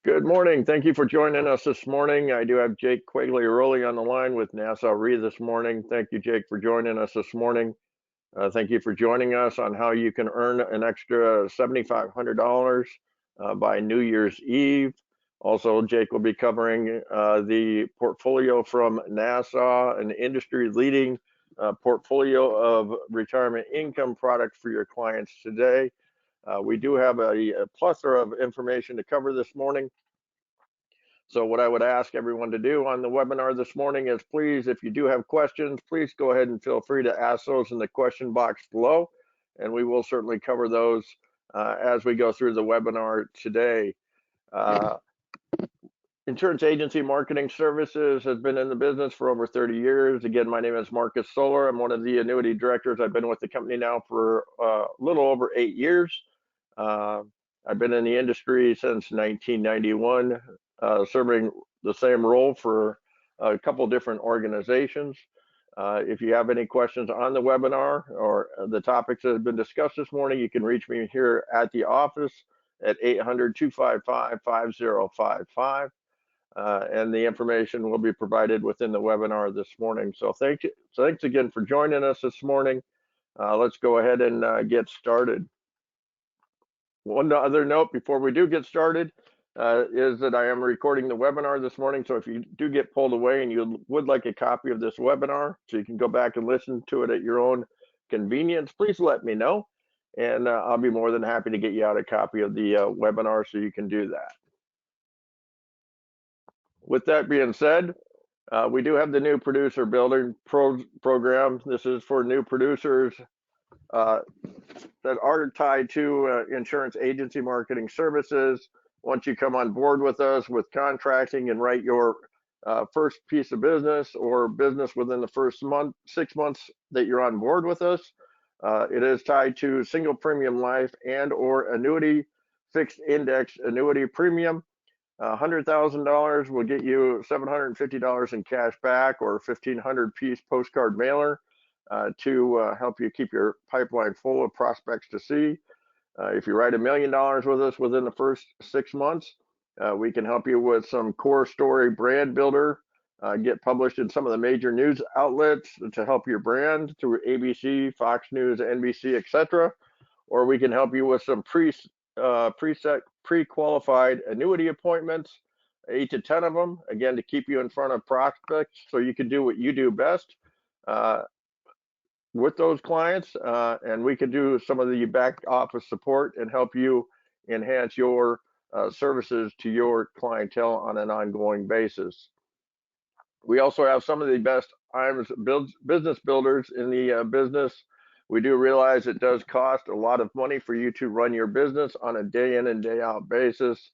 Good morning. Thank you for joining us this morning. I do have Jake Quigley-Rowley on the line with Nassau Re this morning. Thank you, Jake, for joining us this morning. Thank you for joining us on how you can earn an extra $7,500 by New Year's Eve. Also, Jake will be covering the portfolio from Nassau, an industry-leading portfolio of retirement income products for your clients today. We do have a plethora of information to cover this morning. So what I would ask everyone to do on the webinar this morning is please, if you do have questions, please go ahead and feel free to ask those in the question box below, and we will certainly cover those as we go through the webinar today. Insurance Agency Marketing Services has been in the business for over 30 years. Again, my name is Marcus Solar. I'm one of the annuity directors. I've been with the company now for a little over 8 years. I've been in the industry since 1991, serving the same role for a couple different organizations. If you have any questions on the webinar or the topics that have been discussed this morning, you can reach me here at the office at 800-255-5055. And the information will be provided within the webinar this morning. So thanks again for joining us this morning. Let's go ahead and get started. One other note before we do get started is that I am recording the webinar this morning. So if you do get pulled away and you would like a copy of this webinar so you can go back and listen to it at your own convenience, please let me know. And I'll be more than happy to get you out a copy of the webinar so you can do that. With that being said, we do have the new producer building program. This is for new producers that are tied to insurance agency marketing services. Once you come on board with us with contracting and write your first piece of business or business within the first 6 months that you're on board with us, it is tied to single premium life and or annuity, fixed index annuity premium. $100,000 will get you $750 in cash back or 1,500 piece postcard mailer to help you keep your pipeline full of prospects to see. If you write $1 million with us within the first 6 months, we can help you with some core story brand builder, get published in some of the major news outlets to help your brand through ABC, Fox News, NBC, etc. Or we can help you with some pre-qualified annuity appointments, 8 to 10 of them, again, to keep you in front of prospects so you can do what you do best with those clients, and we can do some of the back office support and help you enhance your services to your clientele on an ongoing basis. We also have some of the best business builders in the business. We do realize it does cost a lot of money for you to run your business on a day in and day out basis.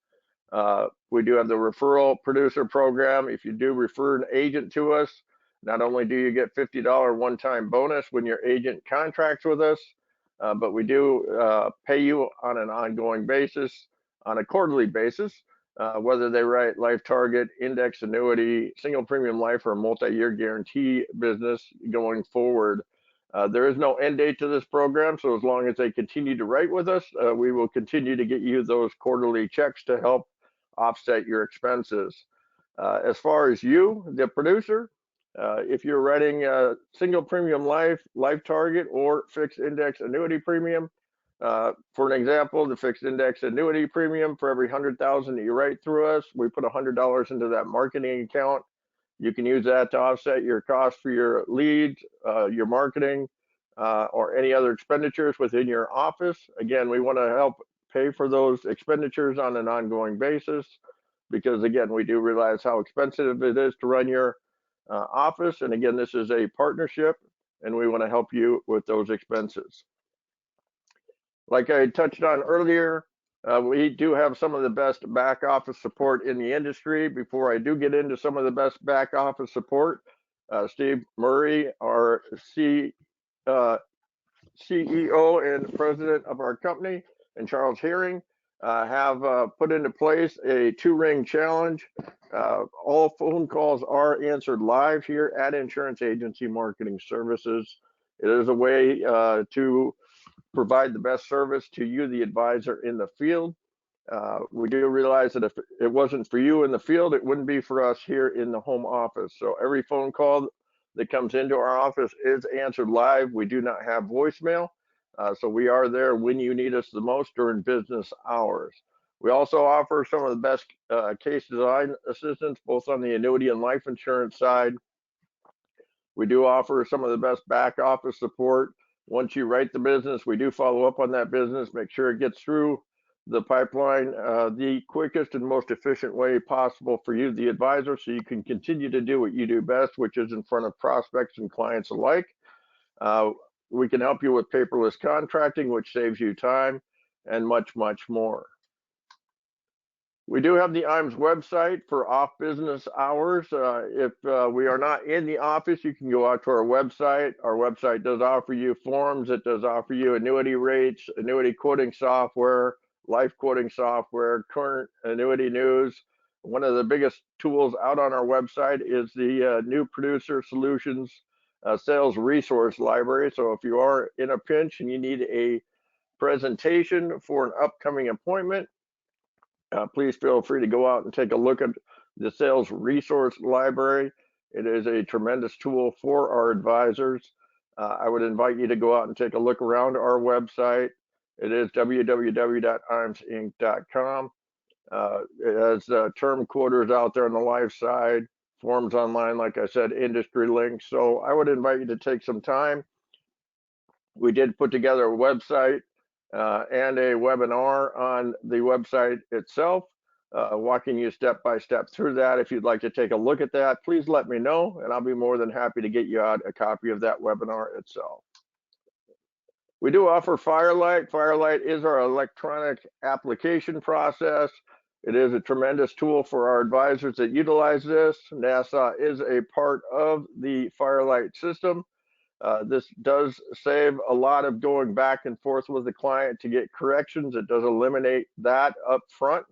We do have the referral producer program. If you do refer an agent to us, not only do you get $50 one-time bonus when your agent contracts with us, but we do pay you on an ongoing basis, on a quarterly basis, whether they write life target, index annuity, single premium life, or multi-year guarantee business going forward. There is no end date to this program, so as long as they continue to write with us, we will continue to get you those quarterly checks to help offset your expenses. As far as you, the producer, if you're writing a single premium life target, or fixed index annuity premium, for an example, the fixed index annuity premium, for every $100,000 that you write through us, we put $100 into that marketing account. You can use that to offset your cost for your leads, your marketing, or any other expenditures within your office. Again, we want to help pay for those expenditures on an ongoing basis because, again, we do realize how expensive it is to run your office. And again, this is a partnership, and we want to help you with those expenses. Like I touched on earlier, we do have some of the best back office support in the industry. Before I do get into some of the best back office support, Steve Murray, our CEO and president of our company, and Charles Herring have put into place a 2-ring challenge. All phone calls are answered live here at Insurance Agency Marketing Services. It is a way to provide the best service to you, the advisor in the field. We do realize that if it wasn't for you in the field, it wouldn't be for us here in the home office. So every phone call that comes into our office is answered live. We do not have voicemail. So we are there when you need us the most during business hours. We also offer some of the best case design assistance, both on the annuity and life insurance side. We do offer some of the best back office support. Once you write the business, we do follow up on that business, make sure it gets through the pipeline the quickest and most efficient way possible for you, the advisor, so you can continue to do what you do best, which is in front of prospects and clients alike. We can help you with paperless contracting, which saves you time, and much, much more. We do have the IMS website for off business hours. If we are not in the office, you can go out to our website. Our website does offer you forms. It does offer you annuity rates, annuity quoting software, life quoting software, current annuity news. One of the biggest tools out on our website is the new producer solutions sales resource library. So if you are in a pinch and you need a presentation for an upcoming appointment, please feel free to go out and take a look at the sales resource library. It is a tremendous tool for our advisors. I would invite you to go out and take a look around our website. It is www.imsinc.com. It has term quoters out there on the life side, forms online, like I said, industry links. So I would invite you to take some time. We did put together a website and a webinar on the website itself, walking you step by step through that. If you'd like to take a look at that, please let me know, and I'll be more than happy to get you out a copy of that webinar itself. We do offer Firelight. Firelight is our electronic application process. It is a tremendous tool for our advisors that utilize this. NASA is a part of the Firelight system. This does save a lot of going back and forth with the client to get corrections. It does eliminate that up front,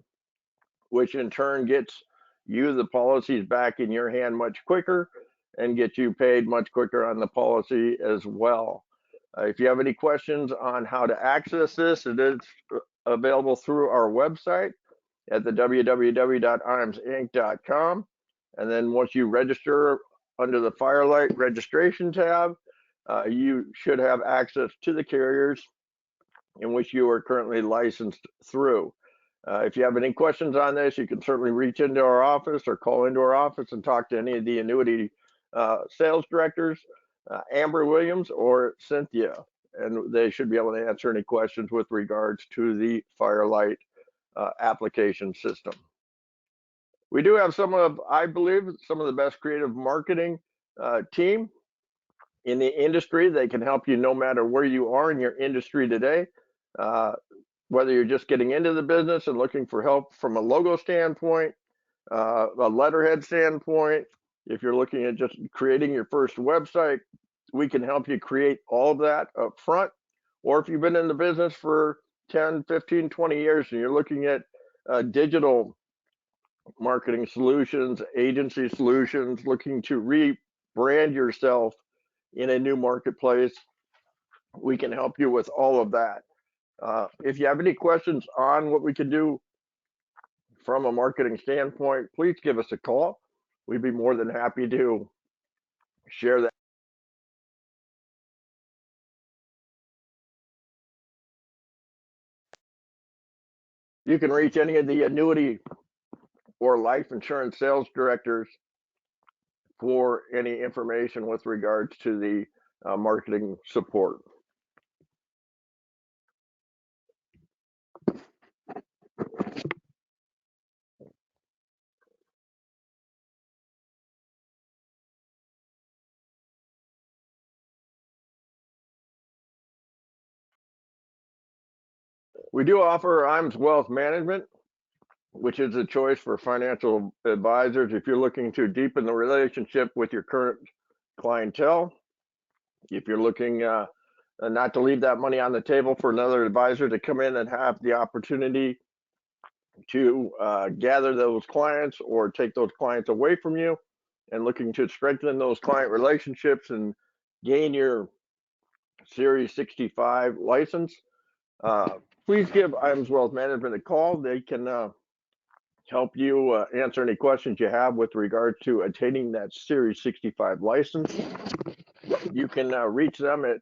which in turn gets you the policies back in your hand much quicker and get you paid much quicker on the policy as well. If you have any questions on how to access this, it is available through our website at the www.imsinc.com. And then once you register under the Firelight registration tab, you should have access to the carriers in which you are currently licensed through. If you have any questions on this, you can certainly reach into our office or call into our office and talk to any of the annuity sales directors, Amber Williams or Cynthia, and they should be able to answer any questions with regards to the Firelight application system. We do have I believe, some of the best creative marketing team in the industry. They can help you no matter where you are in your industry today, whether you're just getting into the business and looking for help from a logo standpoint, a letterhead standpoint. If you're looking at just creating your first website, we can help you create all of that up front. Or if you've been in the business for 10, 15, 20 years and you're looking at digital marketing solutions, agency solutions, looking to rebrand yourself in a new marketplace, we can help you with all of that. If you have any questions on what we can do from a marketing standpoint, please give us a call. We'd be more than happy to share that. You can reach any of the annuity or life insurance sales directors for any information with regards to the marketing support. We do offer IMS Wealth Management, which is a choice for financial advisors if you're looking to deepen the relationship with your current clientele. If you're looking not to leave that money on the table for another advisor to come in and have the opportunity to gather those clients or take those clients away from you, and looking to strengthen those client relationships and gain your Series 65 license, please give Items Wealth Management a call. They can help you answer any questions you have with regard to attaining that Series 65 license. You can reach them at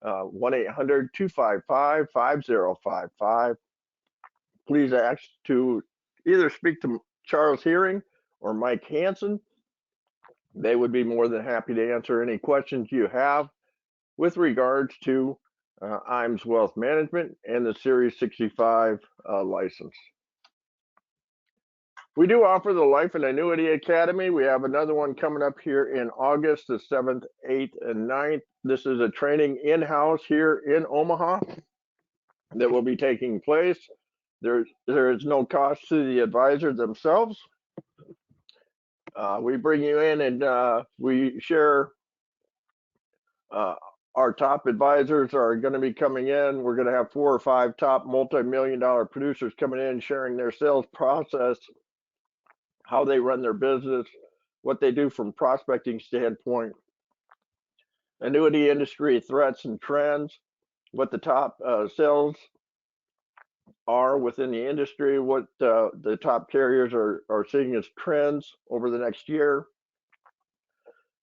1-800-255-5055. Please ask to either speak to Charles Hearing or Mike Hansen. They would be more than happy to answer any questions you have with regards to IMS Wealth Management and the Series 65 license. We do offer the Life and Annuity Academy. We have another one coming up here in August, the 7th, 8th, and 9th. This is a training in-house here in Omaha that will be taking place. There is no cost to the advisors themselves. We bring you in and we share. Our top advisors are going to be coming in. We're going to have 4 or 5 top multi-million-dollar producers coming in, sharing their sales process, how they run their business, what they do from prospecting standpoint, annuity industry threats and trends, what the top sales are within the industry, what the top carriers are seeing as trends over the next year,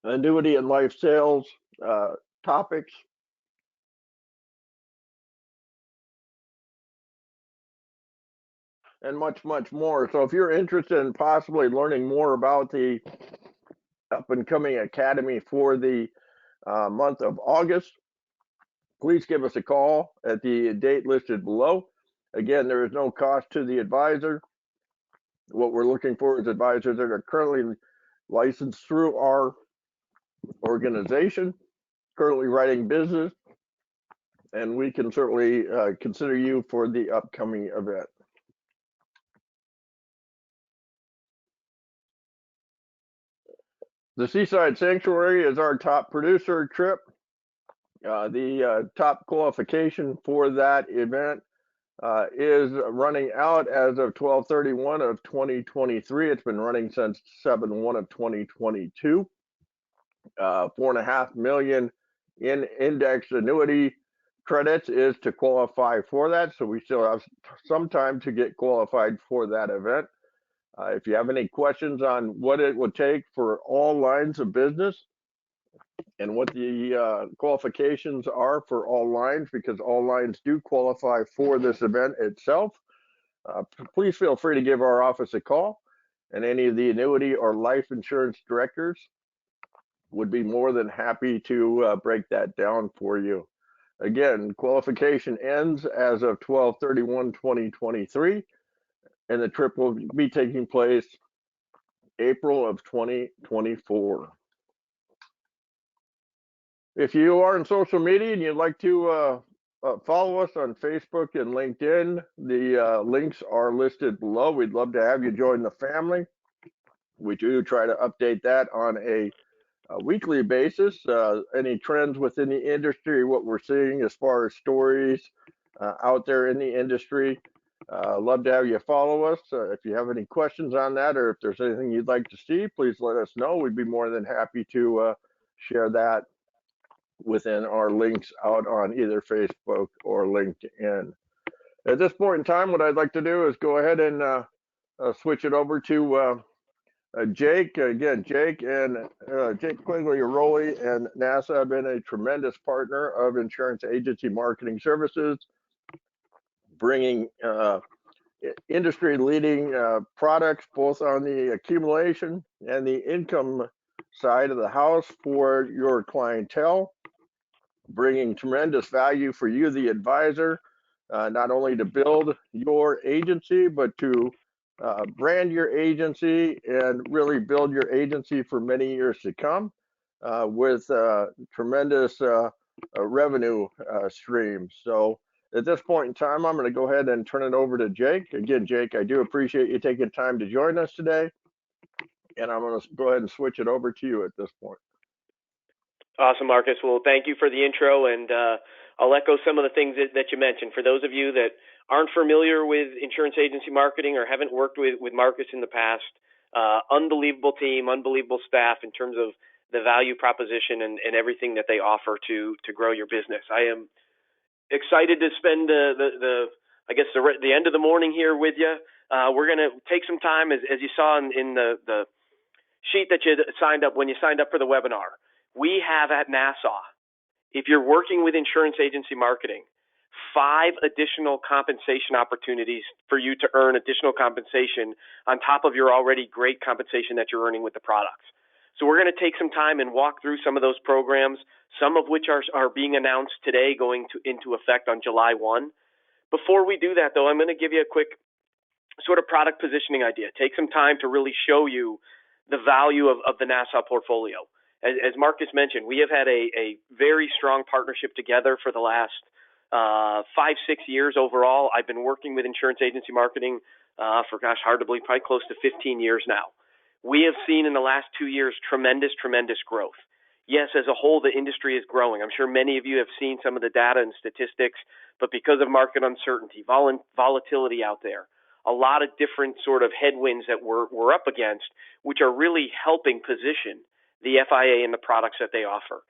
annuity and life sales topics, and much, much more. So if you're interested in possibly learning more about the up and coming academy for the month of August, please give us a call at the date listed below. Again, there is no cost to the advisor. What we're looking for is advisors that are currently licensed through our organization, currently writing business, and we can certainly consider you for the upcoming event. The Seaside Sanctuary is our top producer trip. The top qualification for that event is running out as of 12/31 of 2023. It's been running since 7/1 of 2022. 4.5 million in indexed annuity credits is to qualify for that. So we still have some time to get qualified for that event. If you have any questions on what it would take for all lines of business and what the qualifications are for all lines, because all lines do qualify for this event itself, please feel free to give our office a call, and any of the annuity or life insurance directors would be more than happy to break that down for you. Again, qualification ends as of 12/31/2023. And the trip will be taking place April of 2024. If you are on social media and you'd like to follow us on Facebook and LinkedIn, the links are listed below. We'd love to have you join the family. We do try to update that on a weekly basis. Any trends within the industry, what we're seeing as far as stories out there in the industry. Love to have you follow us. If you have any questions on that, or if there's anything you'd like to see, please let us know. We'd be more than happy to share that within our links out on either Facebook or LinkedIn. At this point in time, what I'd like to do is go ahead and switch it over to Jake. Again, Jake Quigley-Rowley and NASA have been a tremendous partner of Insurance Agency Marketing Services, bringing industry-leading products both on the accumulation and the income side of the house for your clientele, bringing tremendous value for you, the advisor, not only to build your agency, but to brand your agency and really build your agency for many years to come with tremendous revenue streams. So at this point in time, I'm going to go ahead and turn it over to Jake. Again, Jake, I do appreciate you taking time to join us today, and I'm going to go ahead and switch it over to you at this point. Awesome, Marcus. Well, thank you for the intro, and I'll echo some of the things that you mentioned. For those of you that aren't familiar with insurance agency marketing or haven't worked with Marcus in the past, unbelievable team, unbelievable staff in terms of the value proposition and everything that they offer to grow your business. I am excited to spend the I guess, the end of the morning here with you. We're going to take some time, as you saw in the sheet that you signed up when you signed up for the webinar. We have at Nassau, if you're working with insurance agency marketing, 5 additional compensation opportunities for you to earn additional compensation on top of your already great compensation that you're earning with the products. So we're going to take some time and walk through some of those programs, some of which are being announced today, going into effect on July 1. Before we do that, though, I'm going to give you a quick sort of product positioning idea. Take some time to really show you the value of the Nassau portfolio. As Marcus mentioned, we have had a very strong partnership together for the last 5-6 years overall. I've been working with insurance agency marketing for, hard to believe, probably close to 15 years now. We have seen in the last 2 years tremendous growth. Yes, as a whole, the industry is growing. I'm sure many of you have seen some of the data and statistics, but because of market uncertainty, volatility out there, a lot of different sort of headwinds that we're up against, which are really helping position the FIA and the products that they offer.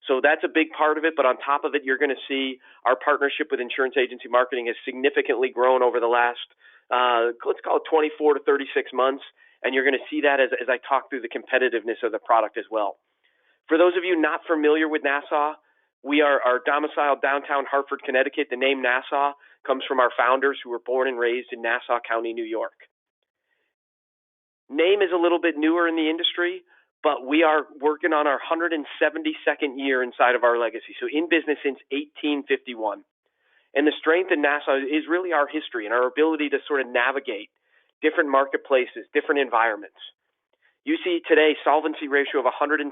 So that's a big part of it. But on top of it, you're going to see our partnership with insurance agency marketing has significantly grown over the last, let's call it 24 to 36 months. And you're going to see that as I talk through the competitiveness of the product as well. For those of you not familiar with Nassau, we are domiciled downtown Hartford, Connecticut. The name Nassau comes from our founders who were born and raised in Nassau County, New York. Name is a little bit newer in the industry, but we are working on our 172nd year inside of our legacy. So in business since 1851. And the strength in Nassau is really our history and our ability to sort of navigate different marketplaces, different environments. You see today solvency ratio of 106%,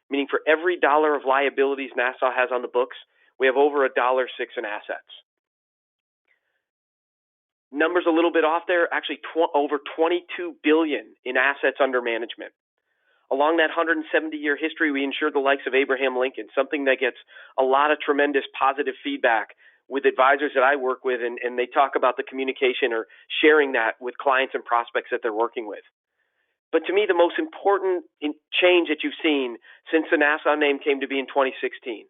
meaning for every dollar of liabilities Nassau has on the books, we have over $1.06 in assets. Numbers a little bit off there, actually over $22 billion in assets under management. Along that 170-year history, we insured the likes of Abraham Lincoln, something that gets a lot of tremendous positive feedback with advisors that I work with, and they talk about the communication or sharing that with clients and prospects that they're working with. But to me, the most important change that you've seen since the Nassau name came to be in 2016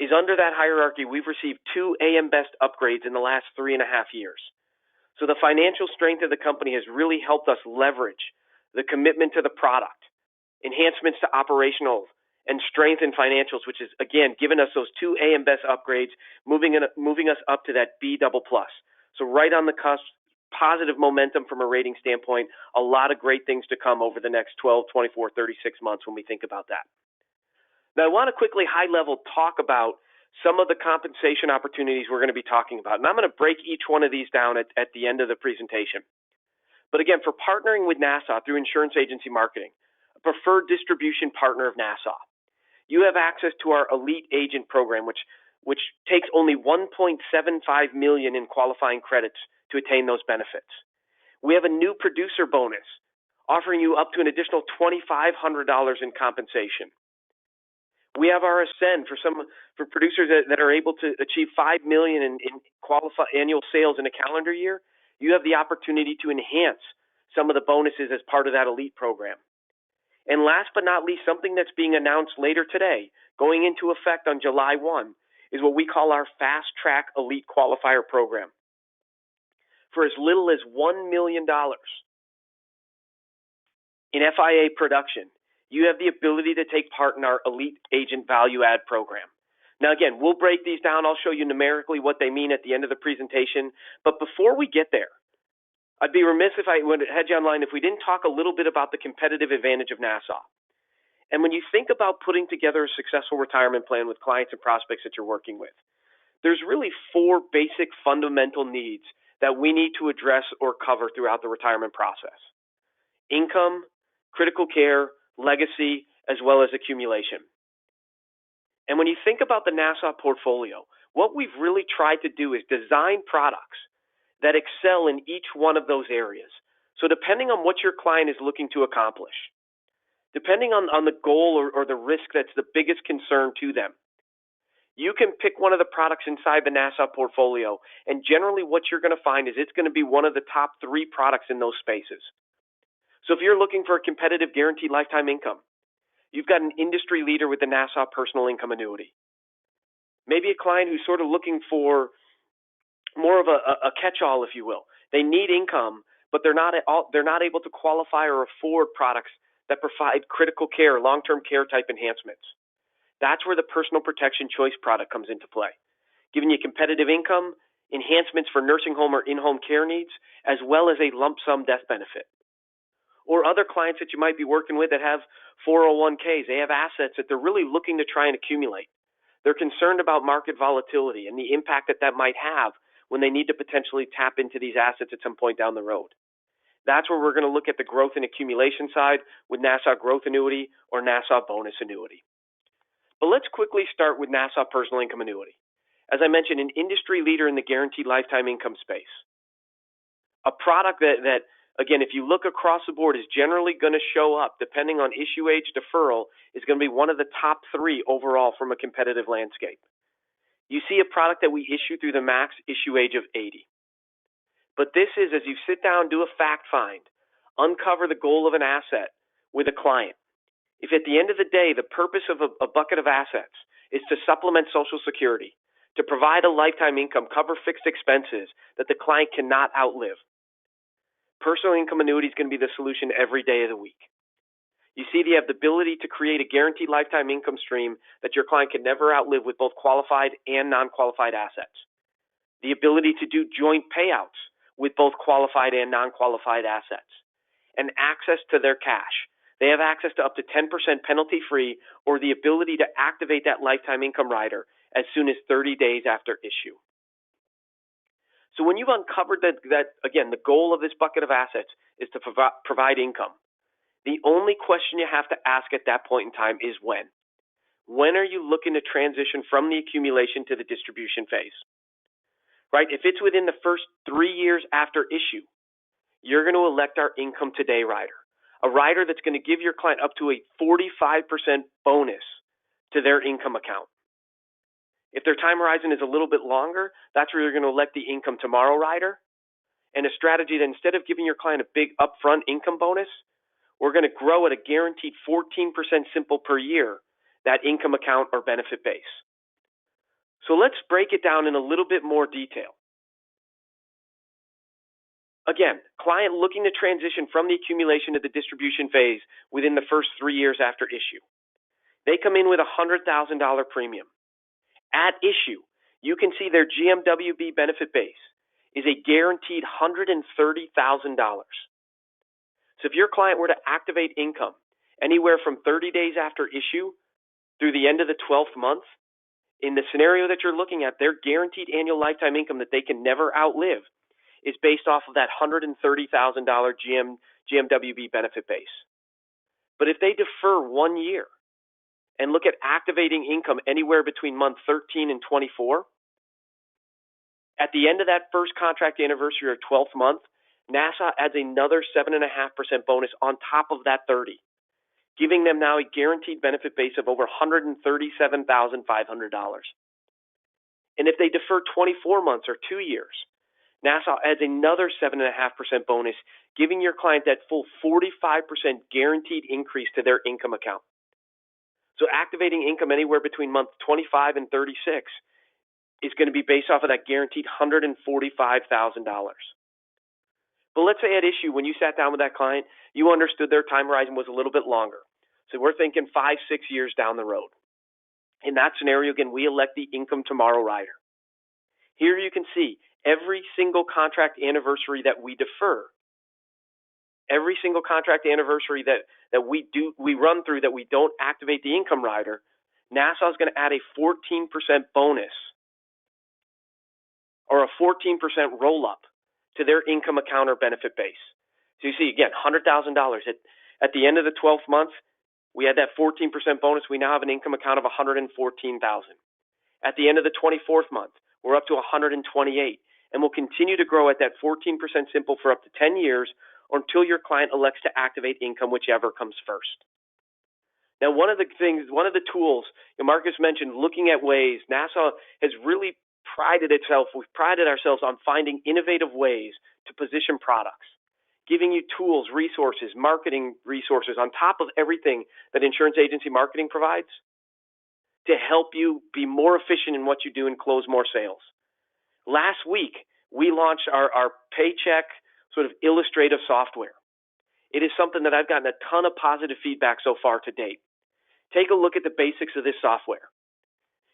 is under that hierarchy, we've received 2 AM Best upgrades in the last 3.5 years. So the financial strength of the company has really helped us leverage the commitment to the product, enhancements to operational and strength in financials, which is, again, given us those 2 AM Best upgrades, moving us up to that B++. So right on the cusp, positive momentum from a rating standpoint, a lot of great things to come over the next 12, 24, 36 months when we think about that. Now, I want to quickly high-level talk about some of the compensation opportunities we're going to be talking about. And I'm going to break each one of these down at the end of the presentation. But again, for partnering with Nassau through insurance agency marketing, a preferred distribution partner of Nassau, you have access to our Elite Agent program, which takes only $1.75 million in qualifying credits to attain those benefits. We have a new producer bonus offering you up to an additional $2,500 in compensation. We have our Ascend for producers that are able to achieve $5 million in annual sales in a calendar year. You have the opportunity to enhance some of the bonuses as part of that Elite program. And last but not least, something that's being announced later today, going into effect on July 1, is what we call our Fast Track Elite Qualifier program. For as little as $1 million in FIA production, you have the ability to take part in our Elite Agent Value Add program. Now, again, we'll break these down. I'll show you numerically what they mean at the end of the presentation. But before we get there, I'd be remiss if I had you online if we didn't talk a little bit about the competitive advantage of Nassau. And when you think about putting together a successful retirement plan with clients and prospects that you're working with, there's really 4 basic fundamental needs that we need to address or cover throughout the retirement process: income, critical care, legacy, as well as accumulation. And when you think about the Nassau portfolio, what we've really tried to do is design products that excel in each one of those areas. So depending on what your client is looking to accomplish, depending on the goal or the risk that's the biggest concern to them, you can pick one of the products inside the Nassau portfolio, and generally what you're going to find is it's going to be one of the top 3 products in those spaces. So if you're looking for a competitive guaranteed lifetime income, you've got an industry leader with the Nassau Personal Income Annuity. Maybe a client who's sort of looking for more of a catch-all, if you will. They need income, but they're not able to qualify or afford products that provide critical care, long-term care type enhancements. That's where the personal protection choice product comes into play, giving you competitive income, enhancements for nursing home or in-home care needs, as well as a lump sum death benefit. Or other clients that you might be working with that have 401ks, they have assets that they're really looking to try and accumulate. They're concerned about market volatility and the impact that that might have when they need to potentially tap into these assets at some point down the road. That's where we're going to look at the growth and accumulation side with Nassau Growth Annuity or Nassau Bonus Annuity. But let's quickly start with Nassau Personal Income Annuity. As I mentioned, an industry leader in the guaranteed lifetime income space. A product that again, if you look across the board, is generally going to show up, depending on issue age deferral, is going to be one of the top 3 overall from a competitive landscape. You see a product that we issue through the max issue age of 80. But this is, as you sit down, do a fact find, uncover the goal of an asset with a client. If at the end of the day, the purpose of a bucket of assets is to supplement Social Security, to provide a lifetime income, cover fixed expenses that the client cannot outlive, personal income annuity is going to be the solution every day of the week. You see, they have the ability to create a guaranteed lifetime income stream that your client can never outlive with both qualified and non-qualified assets. The ability to do joint payouts with both qualified and non-qualified assets. And access to their cash. They have access to up to 10% penalty-free or the ability to activate that lifetime income rider as soon as 30 days after issue. So when you've uncovered that again, the goal of this bucket of assets is to provide income. The only question you have to ask at that point in time is when. When are you looking to transition from the accumulation to the distribution phase? Right? If it's within the first 3 years after issue, you're going to elect our Income Today rider, a rider that's going to give your client up to a 45% bonus to their income account. If their time horizon is a little bit longer, that's where you're going to elect the Income Tomorrow rider, and a strategy that instead of giving your client a big upfront income bonus, we're going to grow at a guaranteed 14% simple per year, that income account or benefit base. So let's break it down in a little bit more detail. Again, client looking to transition from the accumulation to the distribution phase within the first 3 years after issue. They come in with a $100,000 premium. At issue, you can see their GMWB benefit base is a guaranteed $130,000. So if your client were to activate income anywhere from 30 days after issue through the end of the 12th month, in the scenario that you're looking at, their guaranteed annual lifetime income that they can never outlive is based off of that $130,000 GMWB benefit base. But if they defer 1 year and look at activating income anywhere between month 13 and 24, at the end of that first contract anniversary or 12th month, Nassau adds another 7.5% bonus on top of that 30, giving them now a guaranteed benefit base of over $137,500. And if they defer 24 months or 2 years, Nassau adds another 7.5% bonus, giving your client that full 45% guaranteed increase to their income account. So activating income anywhere between month 25 and 36 is going to be based off of that guaranteed $145,000. But let's say at issue, when you sat down with that client, you understood their time horizon was a little bit longer. So we're thinking 5-6 years down the road. In that scenario, again, we elect the Income Tomorrow rider. Here you can see every single contract anniversary that we defer, every single contract anniversary that we run through that we don't activate the income rider, Nassau is going to add a 14% bonus or a 14% roll-up to their income account or benefit base. So you see, again, $100,000. At the end of the 12th month, we had that 14% bonus. We now have an income account of $114,000. At the end of the 24th month, we're up to $128,000, and we'll continue to grow at that 14% simple for up to 10 years or until your client elects to activate income, whichever comes first. Now, one of the tools, Marcus mentioned, looking at ways, Nassau has really we've prided ourselves on finding innovative ways to position products, giving you tools, resources, marketing resources on top of everything that insurance agency marketing provides to help you be more efficient in what you do and close more sales. Last week, we launched our paycheck sort of illustrative software. It is something that I've gotten a ton of positive feedback so far to date. Take a look at the basics of this software.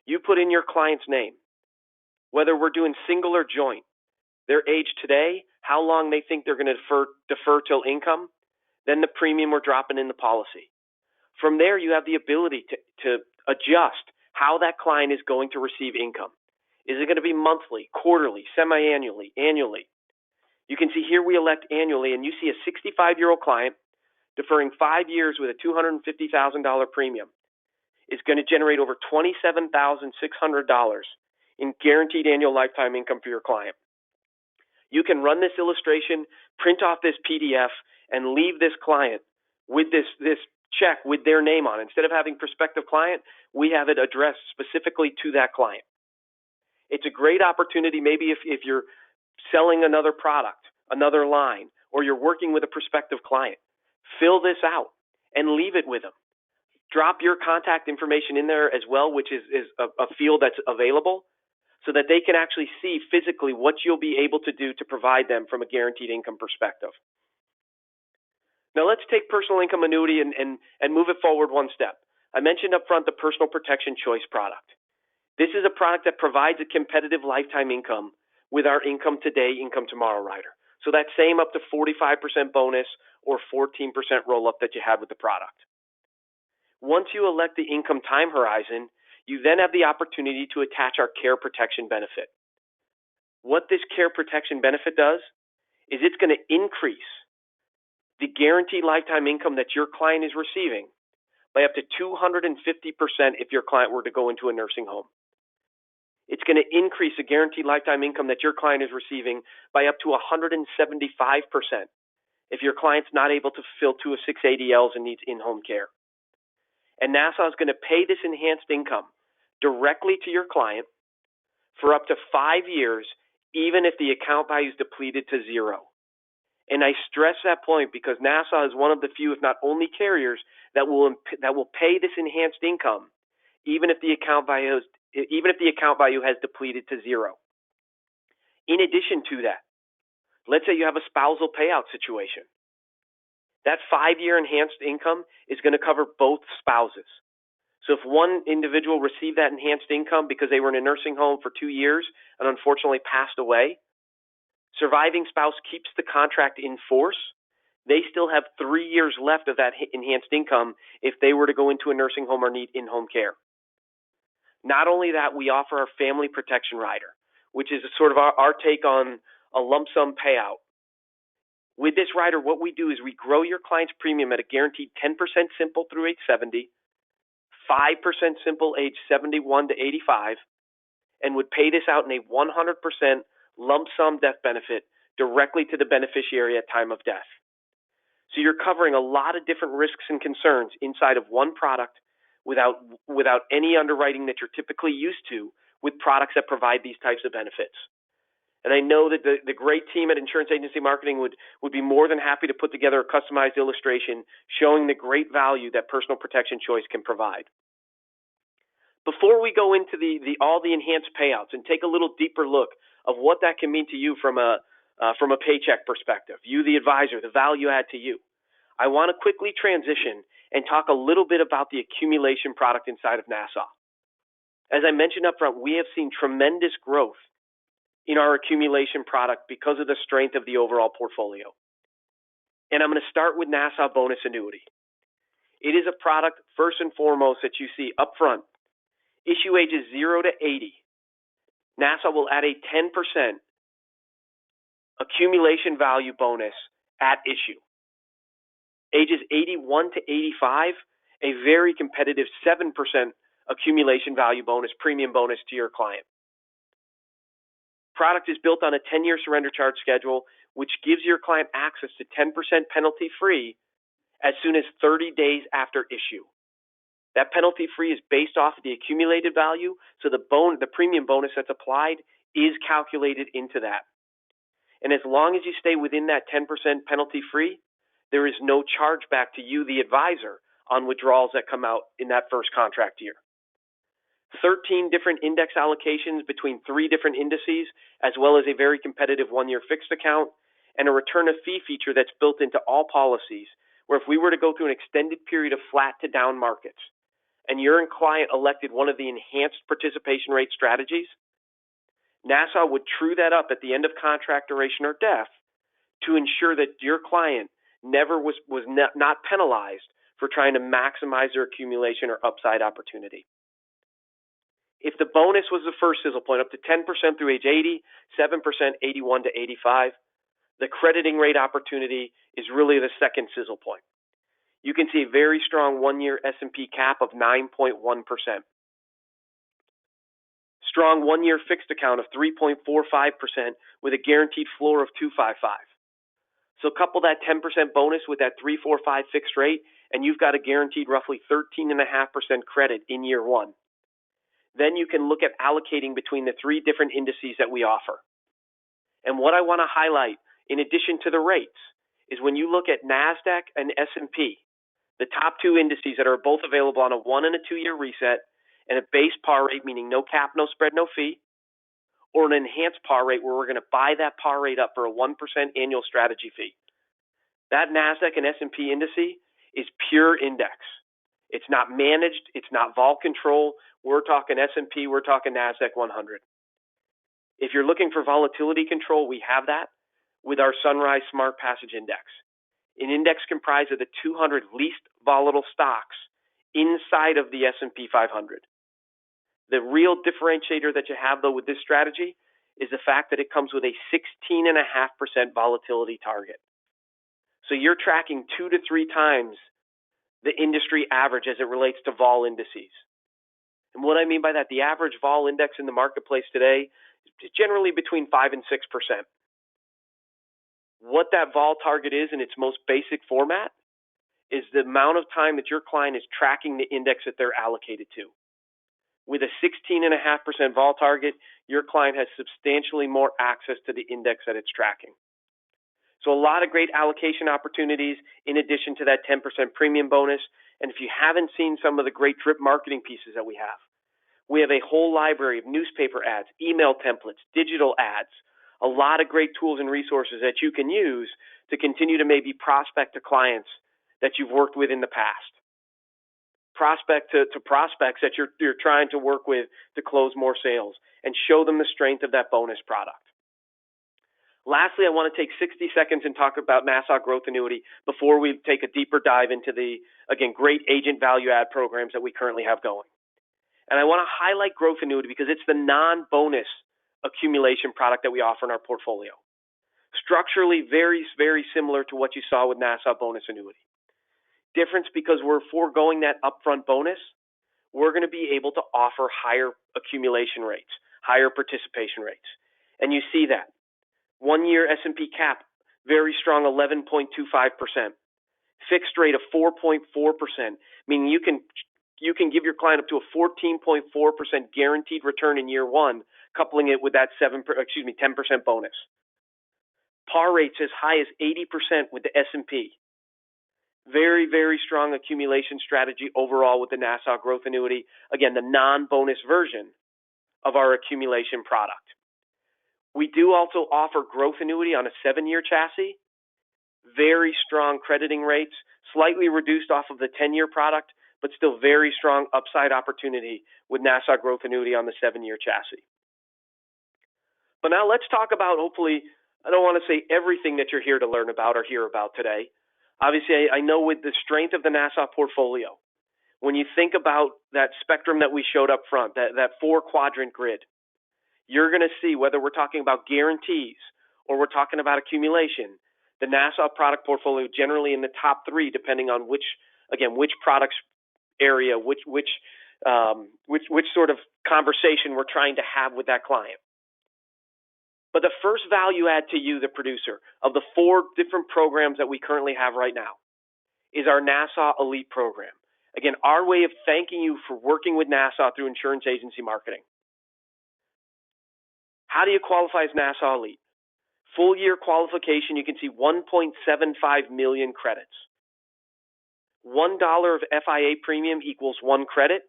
You put in your client's name, whether we're doing single or joint, their age today, how long they think they're going to defer till income, then the premium we're dropping in the policy. From there, you have the ability to adjust how that client is going to receive income. Is it going to be monthly, quarterly, semi-annually, annually? You can see here we elect annually, and you see a 65-year-old client deferring 5 years with a $250,000 premium is going to generate over $27,600 in guaranteed annual lifetime income for your client. You can run this illustration, print off this PDF, and leave this client with this check with their name on it. Instead of having prospective client, we have it addressed specifically to that client. It's a great opportunity maybe if you're selling another product, another line, or you're working with a prospective client. Fill this out and leave it with them. Drop your contact information in there as well, which is a field that's available, so that they can actually see physically what you'll be able to do to provide them from a guaranteed income perspective. Now let's take personal income annuity and move it forward one step. I mentioned up front the Personal Protection Choice product. This is a product that provides a competitive lifetime income with our Income Today, Income Tomorrow rider. So that same up to 45% bonus or 14% roll-up that you had with the product. Once you elect the income time horizon, you then have the opportunity to attach our Care Protection benefit. What this Care Protection benefit does is it's going to increase the guaranteed lifetime income that your client is receiving by up to 250% if your client were to go into a nursing home. It's going to increase the guaranteed lifetime income that your client is receiving by up to 175% if your client's not able to fulfill 2 of 6 ADLs and needs in-home care. And Nassau is going to pay this enhanced income directly to your client for up to 5 years, even if the account value is depleted to zero. And I stress that point because Nassau is one of the few, if not only, carriers that will pay this enhanced income, even if the account value has depleted to zero. In addition to that, let's say you have a spousal payout situation. That 5-year enhanced income is going to cover both spouses. So if one individual received that enhanced income because they were in a nursing home for 2 years and unfortunately passed away, surviving spouse keeps the contract in force. They still have 3 years left of that enhanced income if they were to go into a nursing home or need in-home care. Not only that, we offer our Family Protection Rider, which is sort of our take on a lump sum payout. With this rider, what we do is we grow your client's premium at a guaranteed 10% simple through age 70, 5% simple age 71 to 85, and would pay this out in a 100% lump sum death benefit directly to the beneficiary at time of death. So you're covering a lot of different risks and concerns inside of one product without any underwriting that you're typically used to with products that provide these types of benefits. And I know that the great team at Insurance Agency Marketing would be more than happy to put together a customized illustration showing the great value that Personal Protection Choice can provide. Before we go into all the enhanced payouts and take a little deeper look of what that can mean to you from a paycheck perspective, you the advisor, the value add to you, I want to quickly transition and talk a little bit about the accumulation product inside of Nassau. As I mentioned up front, we have seen tremendous growth in our accumulation product because of the strength of the overall portfolio. And I'm going to start with Nassau Bonus Annuity. It is a product, first and foremost, that you see up front. Issue ages 0 to 80. Nassau will add a 10% accumulation value bonus at issue. Ages 81 to 85, a very competitive 7% accumulation value bonus, premium bonus to your client. Product is built on a 10-year surrender charge schedule, which gives your client access to 10% penalty-free as soon as 30 days after issue. That penalty-free is based off of the accumulated value, so the premium bonus that's applied is calculated into that. And as long as you stay within that 10% penalty-free, there is no chargeback to you, the advisor, on withdrawals that come out in that first contract year. 13 different index allocations between 3 different indices, as well as a very competitive 1-year fixed account, and a return of fee feature that's built into all policies, where if we were to go through an extended period of flat to down markets, and your client elected one of the enhanced participation rate strategies, Nassau would true that up at the end of contract duration or death to ensure that your client never was not penalized for trying to maximize their accumulation or upside opportunity. If the bonus was the first sizzle point, up to 10% through age 80, 7% 81 to 85, the crediting rate opportunity is really the second sizzle point. You can see a very strong 1-year S&P cap of 9.1%. Strong 1-year fixed account of 3.45% with a guaranteed floor of 255. So couple that 10% bonus with that 345 fixed rate, and you've got a guaranteed roughly 13.5% credit in year 1. Then you can look at allocating between the 3 different indices that we offer. And what I want to highlight, in addition to the rates, is when you look at NASDAQ and S&P, the top 2 indices that are both available on a 1- and 2-year reset, and a base par rate, meaning no cap, no spread, no fee, or an enhanced par rate where we're going to buy that par rate up for a 1% annual strategy fee. That NASDAQ and S&P indice is pure index. It's not managed. It's not vol control. We're talking S&P. We're talking NASDAQ 100. If you're looking for volatility control, we have that with our Sunrise Smart Passage Index, an index comprised of the 200 least volatile stocks inside of the S&P 500. The real differentiator that you have, though, with this strategy is the fact that it comes with a 16.5% volatility target. So you're tracking 2 to 3 times the industry average as it relates to vol indices. And what I mean by that, the average vol index in the marketplace today is generally between 5 and 6%. What that vol target is in its most basic format is the amount of time that your client is tracking the index that they're allocated to. With a 16.5% vol target, your client has substantially more access to the index that it's tracking. So a lot of great allocation opportunities in addition to that 10% premium bonus. And if you haven't seen some of the great drip marketing pieces that we have a whole library of newspaper ads, email templates, digital ads, a lot of great tools and resources that you can use to continue to maybe prospect to clients that you've worked with in the past. Prospect to prospects that you're trying to work with to close more sales and show them the strength of that bonus product. Lastly, I want to take 60 seconds and talk about Nassau Growth Annuity before we take a deeper dive into the, again, great agent value add programs that we currently have going. And I want to highlight Growth Annuity because it's the non-bonus accumulation product that we offer in our portfolio. Structurally, very, very similar to what you saw with Nassau Bonus Annuity. Difference because we're foregoing that upfront bonus, we're going to be able to offer higher accumulation rates, higher participation rates. And you see that. 1-year S&P cap, very strong 11.25%. Fixed rate of 4.4%, meaning you can give your client up to a 14.4% guaranteed return in year 1, coupling it with that 10% bonus. Par rates as high as 80% with the S&P. Very, very strong accumulation strategy overall with the Nassau Growth Annuity. Again, the non-bonus version of our accumulation product. We do also offer Growth Annuity on a 7-year chassis. Very strong crediting rates, slightly reduced off of the 10-year product, but still very strong upside opportunity with Nassau Growth Annuity on the 7-year chassis. But now let's talk about, hopefully, I don't want to say everything that you're here to learn about or hear about today. Obviously, I know with the strength of the Nassau portfolio, when you think about that spectrum that we showed up front, that 4-quadrant grid, you're going to see whether we're talking about guarantees or we're talking about accumulation, the Nassau product portfolio generally in the top 3, depending on which products area, which sort of conversation we're trying to have with that client. But the first value add to you, the producer, of the 4 different programs that we currently have right now is our Nassau Elite program. Again, our way of thanking you for working with Nassau through insurance agency marketing. How do you qualify as Nassau Elite? Full year qualification, you can see 1.75 million credits. $1 of FIA premium equals 1 credit.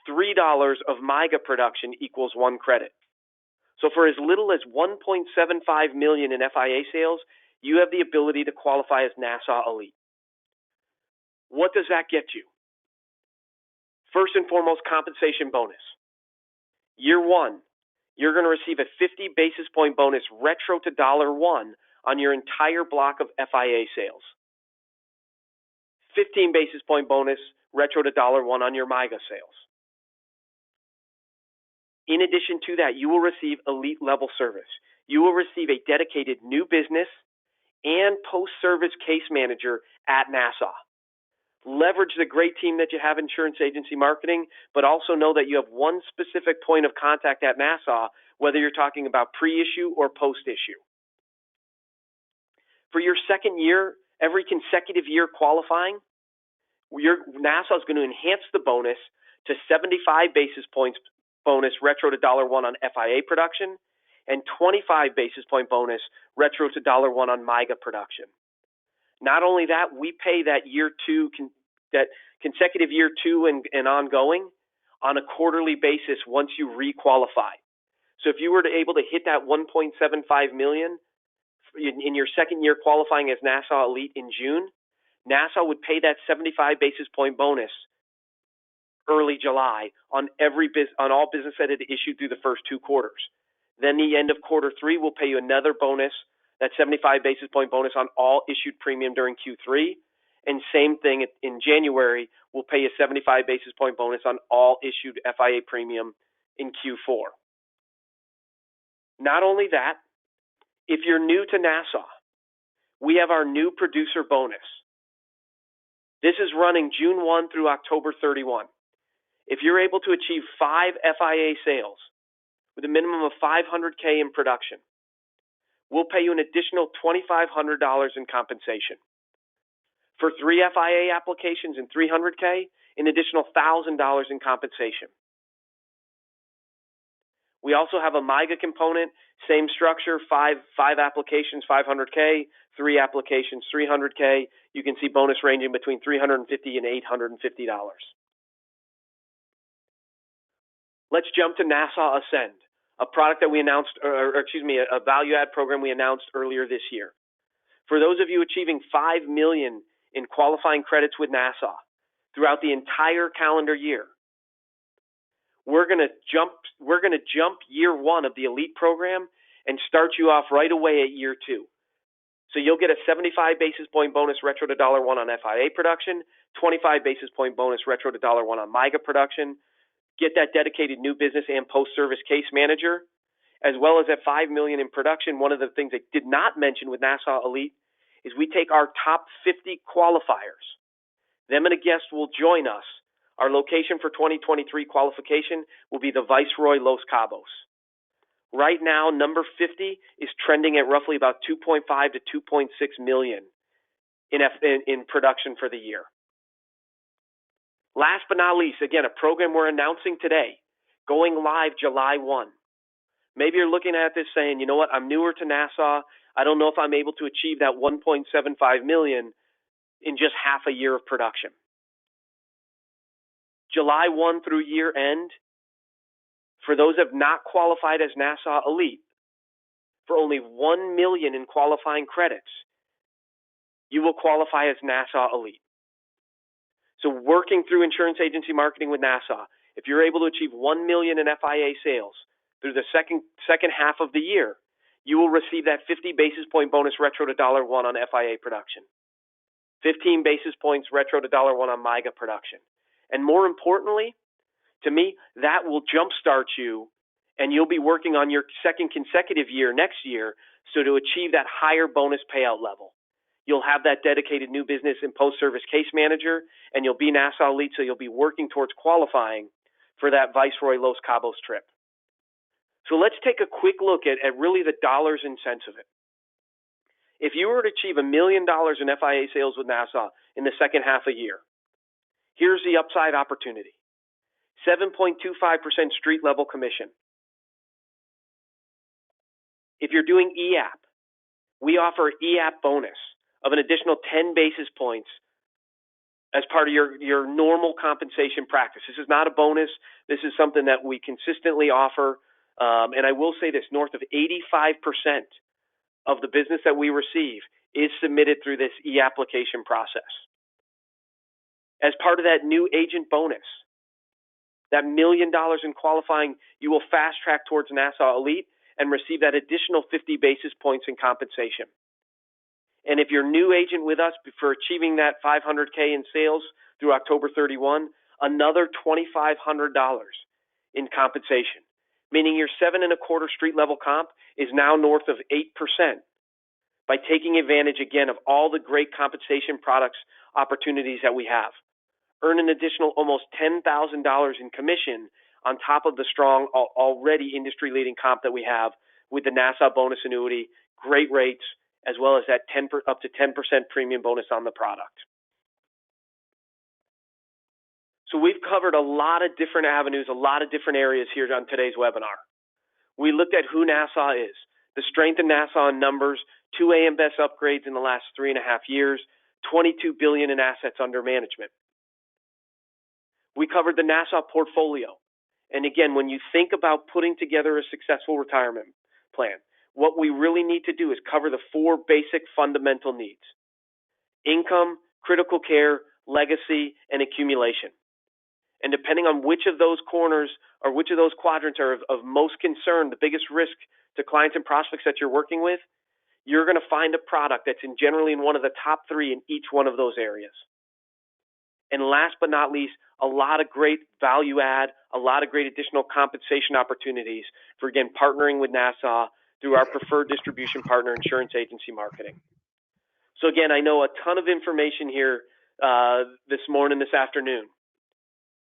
$3 of MIGA production equals 1 credit. So for as little as $1.75 million in FIA sales, you have the ability to qualify as Nassau Elite. What does that get you? First and foremost, compensation bonus. Year one, you're going to receive a 50 basis point bonus retro to $1 on your entire block of FIA sales. 15 basis point bonus retro to $1 on your MIGA sales. In addition to that, you will receive elite level service. You will receive a dedicated new business and post-service case manager at Nassau. Leverage the great team that you have in insurance agency marketing, but also know that you have one specific point of contact at Nassau, whether you're talking about pre-issue or post-issue. For your second year, every consecutive year qualifying, Nassau is going to enhance the bonus to 75 basis points bonus retro to $1 on FIA production and 25 basis point bonus retro to $1 on MIGA production. Not only that, we pay that that consecutive year two and ongoing on a quarterly basis once you requalify. So if you were able to hit that $1.75 million in your second year qualifying as Nassau Elite in June, Nassau would pay that 75 basis point bonus early July on all business that had issued through the first 2 quarters. Then the end of quarter 3 will pay you another bonus, that 75 basis point bonus on all issued premium during Q3. And same thing in January, we'll pay you a 75 basis point bonus on all issued FIA premium in Q4. Not only that, if you're new to Nassau, we have our new producer bonus. This is running June 1 through October 31. If you're able to achieve 5 FIA sales with a minimum of $500K in production, we'll pay you an additional $2,500 in compensation. For 3 FIA applications and $300K, an additional $1,000 in compensation. We also have a MIGA component, same structure, 5 applications, $500K, 3 applications, $300K. You can see bonus ranging between $350 and $850. Let's jump to Nassau Ascend, a product that we announced, a value add program we announced earlier this year. For those of you achieving 5 million in qualifying credits with Nassau throughout the entire calendar year, we're going to jump year 1 of the Elite program and start you off right away at year 2. So you'll get a 75 basis point bonus retro to $1 on FIA production, 25 basis point bonus retro to $1 on MIGA production, get that dedicated new business and post-service case manager, as well as at 5 million in production. One of the things I did not mention with Nassau Elite is we take our top 50 qualifiers. Them and a guest will join us. Our location for 2023 qualification will be the Viceroy Los Cabos. Right now, number 50 is trending at roughly about 2.5 to 2.6 million in production for the year. Last but not least, again, a program we're announcing today, going live July 1. Maybe you're looking at this saying, you know what, I'm newer to Nassau. I don't know if I'm able to achieve that 1.75 million in just half a year of production. July 1 through year end, for those that have not qualified as Nassau Elite, for only 1 million in qualifying credits, you will qualify as Nassau Elite. So working through insurance agency marketing with Nassau, if you're able to achieve 1 million in FIA sales through the second half of the year, you will receive that 50 basis point bonus retro to $1 on FIA production, 15 basis points retro to $1 on MIGA production. And more importantly, to me, that will jumpstart you, and you'll be working on your second consecutive year next year, so to achieve that higher bonus payout level. You'll have that dedicated new business and post-service case manager, and you'll be Nassau Elite, so you'll be working towards qualifying for that Viceroy Los Cabos trip. So let's take a quick look at really the dollars and cents of it. If you were to achieve $1 million in FIA sales with Nassau in the second half a year, here's the upside opportunity. 7.25% street level commission. If you're doing EAP, we offer EAP bonus of an additional 10 basis points as part of your normal compensation practice. This is not a bonus. This is something that we consistently offer. And I will say this, north of 85% of the business that we receive is submitted through this e-application process. As part of that new agent bonus, that $1 million in qualifying, you will fast track towards Nassau Elite and receive that additional 50 basis points in compensation. And if you're a new agent with us for achieving that $500K in sales through October 31, another $2,500 in compensation, meaning your 7.25 street level comp is now north of 8% by taking advantage again of all the great compensation products opportunities that we have. Earn an additional almost $10,000 in commission on top of the strong already industry leading comp that we have with the Nassau bonus annuity, great rates, as well as that up to 10% premium bonus on the product. So we've covered a lot of different avenues, a lot of different areas here on today's webinar. We looked at who Nassau is, the strength of Nassau in numbers, 2 AM Best upgrades in the last 3.5 years, $22 billion in assets under management. We covered the Nassau portfolio. And again, when you think about putting together a successful retirement plan, what we really need to do is cover the 4 basic fundamental needs: income, critical care, legacy, and accumulation. And depending on which of those corners or which of those quadrants are of most concern, the biggest risk to clients and prospects that you're working with, you're going to find a product that's generally in one of the top 3 in each one of those areas. And last but not least, a lot of great value add, a lot of great additional compensation opportunities for, again, partnering with Nassau through our preferred distribution partner, Insurance Agency Marketing. So again, I know a ton of information here this morning, this afternoon.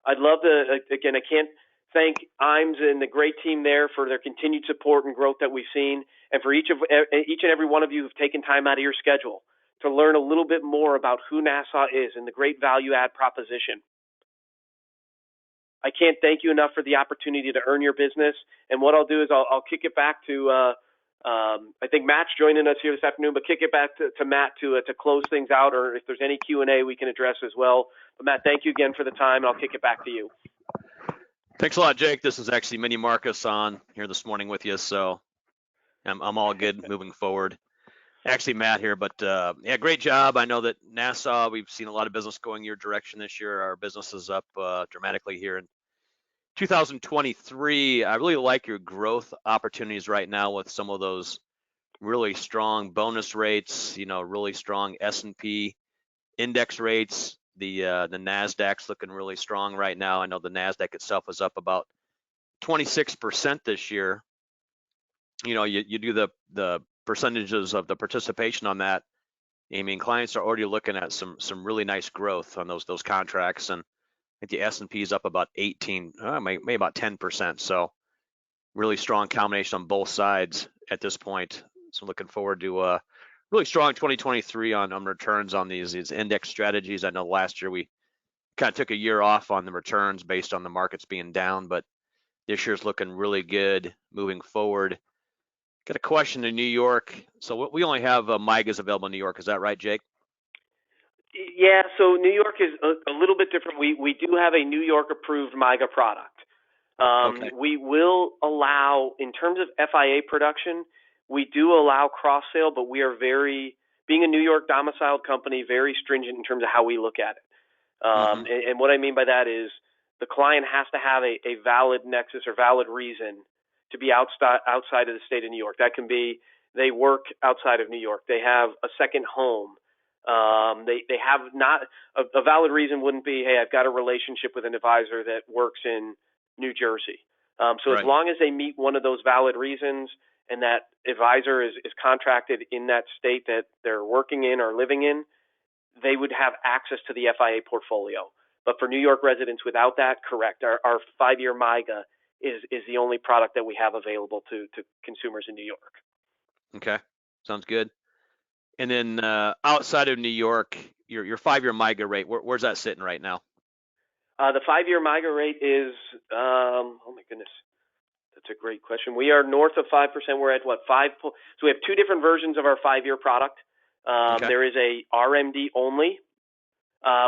I'd love to, again, I can't thank IMES and the great team there for their continued support and growth that we've seen, and for each and every one of you who've taken time out of your schedule to learn a little bit more about who Nassau is and the great value add proposition. I can't thank you enough for the opportunity to earn your business. And what I'll do is I'll kick it back to, I think Matt's joining us here this afternoon, but kick it back to Matt to close things out, or if there's any Q&A we can address as well. But Matt, thank you again for the time, and I'll kick it back to you. Thanks a lot, Jake. This is actually Mini Marcus on here this morning with you, so I'm all good moving forward. Actually, Matt here, but yeah, great job. I know that Nassau, we've seen a lot of business going your direction this year. Our business is up dramatically here in 2023. I really like your growth opportunities right now with some of those really strong bonus rates, really strong S&P index rates. The NASDAQ's looking really strong right now. I know the NASDAQ itself is up about 26% this year. You do the percentages of the participation on that. I mean, clients are already looking at some really nice growth on those contracts, and I think the S&P is up about 18, maybe about 10%. So really strong combination on both sides at this point. So looking forward to a really strong 2023 on returns on these index strategies. I know last year we kind of took a year off on the returns based on the markets being down, but this year's looking really good moving forward. Got a question in New York. So we only have MIGAs available in New York. Is that right, Jake? Yeah, so New York is a little bit different. We do have a New York approved MIGA product. Okay. We will allow, in terms of FIA production, we do allow cross sale, but we are being a New York domiciled company, very stringent in terms of how we look at it. And what I mean by that is the client has to have a valid nexus or valid reason to be outside of the state of New York. That can be they work outside of New York. They have a second home. They have not a valid reason wouldn't be, hey, I've got a relationship with an advisor that works in New Jersey. So Right. As long as they meet one of those valid reasons and that advisor is contracted in that state that they're working in or living in, they would have access to the FIA portfolio. But for New York residents without that, correct. Our 5-year MIGA is the only product that we have available to consumers in New York. Okay, sounds good. And then outside of New York, your 5-year MIGA rate, where's that sitting right now? The 5-year MIGA rate is, oh my goodness, that's a great question. We are north of 5%. We're at what, 5? So we have 2 different versions of our 5-year product. Okay. There is a RMD only,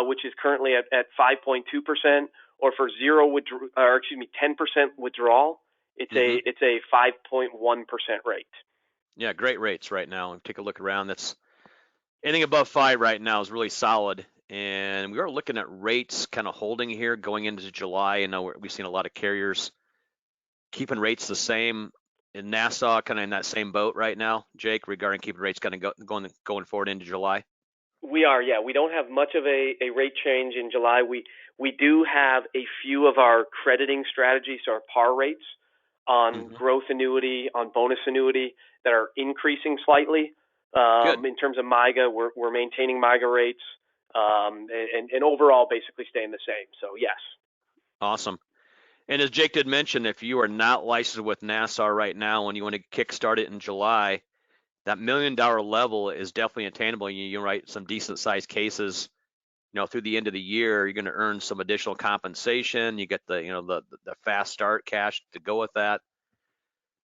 which is currently at 5.2%, or for 10% withdrawal, it's a 5.1% rate. Yeah, great rates right now. And take a look around. That's anything above 5 right now is really solid. And we are looking at rates kind of holding here going into July. I know we've seen a lot of carriers keeping rates the same. In Nassau, kind of in that same boat right now, Jake, regarding keeping rates kind of going forward into July. We are, yeah. We don't have much of a rate change in July. We do have a few of our crediting strategies, so our par rates on growth annuity, on bonus annuity, that are increasing slightly. In terms of MIGA, we're maintaining MIGA rates, and overall basically staying the same. So yes. Awesome. And as Jake did mention, if you are not licensed with Nassau right now and you want to kickstart it in July, that $1 million level is definitely attainable. You write some decent sized cases, through the end of the year. You're going to earn some additional compensation. You get the fast start cash to go with that,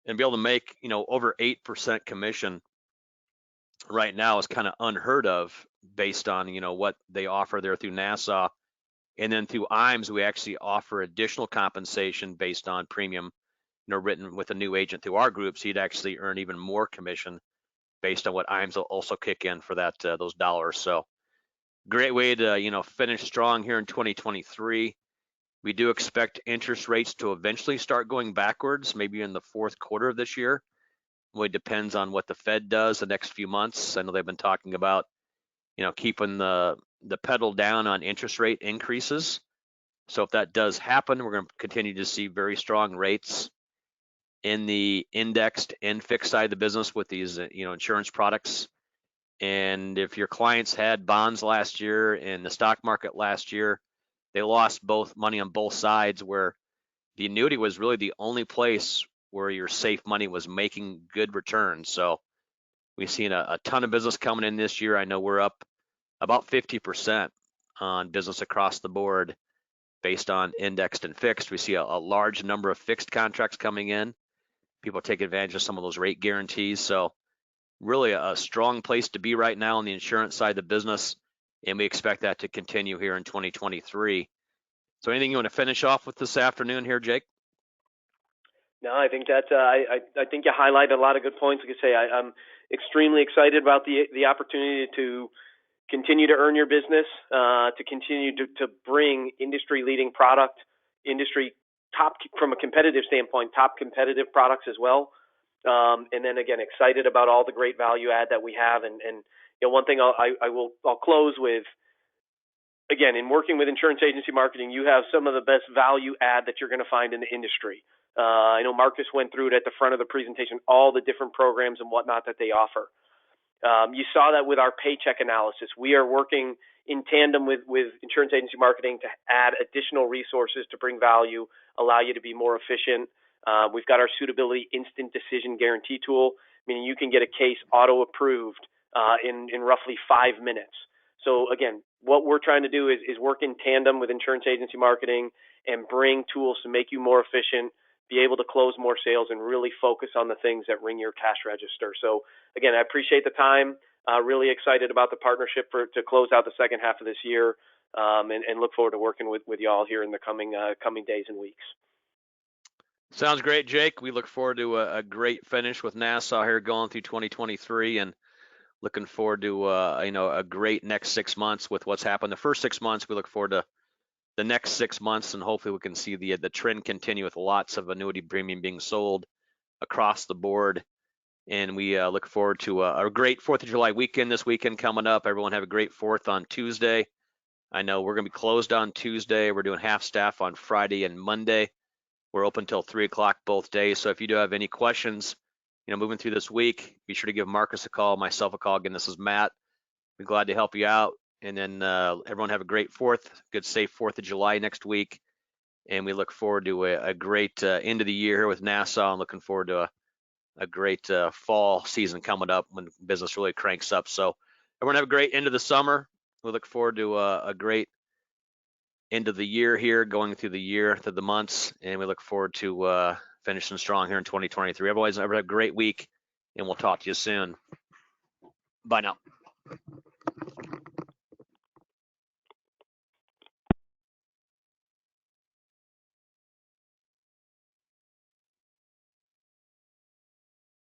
and be able to make over 8% commission right now is kind of unheard of based on what they offer there through Nassau. And then through IMES, we actually offer additional compensation based on premium, written with a new agent through our group. So you'd actually earn even more commission based on what IMES will also kick in for that those dollars. So great way to finish strong here in 2023. We do expect interest rates to eventually start going backwards, maybe in the fourth quarter of this year. It depends on what the Fed does the next few months. I know they've been talking about keeping the pedal down on interest rate increases. So if that does happen, we're going to continue to see very strong rates in the indexed and fixed side of the business with these insurance products. And if your clients had bonds last year in the stock market last year, they lost both money on both sides, where the annuity was really the only place where your safe money was making good returns. So we've seen a ton of business coming in this year. I know we're up about 50% on business across the board based on indexed and fixed. We see a large number of fixed contracts coming in. People take advantage of some of those rate guarantees. So really a strong place to be right now on the insurance side of the business, and we expect that to continue here in 2023. So anything you want to finish off with this afternoon here, Jake? No, I think that I think you highlighted a lot of good points. Like I say, I'm extremely excited about the opportunity to continue to earn your business, to continue to bring industry-leading product, industry top from a competitive standpoint, top competitive products as well. And then again, excited about all the great value add that we have. And one thing I'll close with, again, in working with insurance agency marketing, you have some of the best value add that you're going to find in the industry. I know Marcus went through it at the front of the presentation, all the different programs and whatnot that they offer. You saw that with our paycheck analysis. We are working in tandem with insurance agency marketing to add additional resources to bring value, allow you to be more efficient. We've got our suitability instant decision guarantee tool, meaning you can get a case auto approved in roughly 5 minutes. So again, what we're trying to do is work in tandem with insurance agency marketing and bring tools to make you more efficient, be able to close more sales, and really focus on the things that ring your cash register. So again, I appreciate the time. Really excited about the partnership to close out the second half of this year, and look forward to working with y'all here in the coming days and weeks. Sounds great, Jake. We look forward to a great finish with Nassau here going through 2023, and looking forward to a great next 6 months with what's happened the first 6 months. We look forward to the next 6 months, and hopefully we can see the trend continue with lots of annuity premium being sold across the board. And we look forward to a great 4th of July weekend this weekend coming up. Everyone have a great 4th on Tuesday. I know we're going to be closed on Tuesday. We're doing half staff on Friday and Monday. We're open till 3 o'clock both days. So if you do have any questions, moving through this week, be sure to give Marcus a call, myself a call. Again, this is Matt. We're glad to help you out. And then everyone have a great 4th, good safe 4th of July next week. And we look forward to a great end of the year here with Nassau, and looking forward to a great fall season coming up when business really cranks up. So everyone have a great end of the summer. We look forward to a great end of the year here, going through the year, through the months, and we look forward to finishing strong here in 2023. Everyone have a great week, and we'll talk to you soon. Bye now.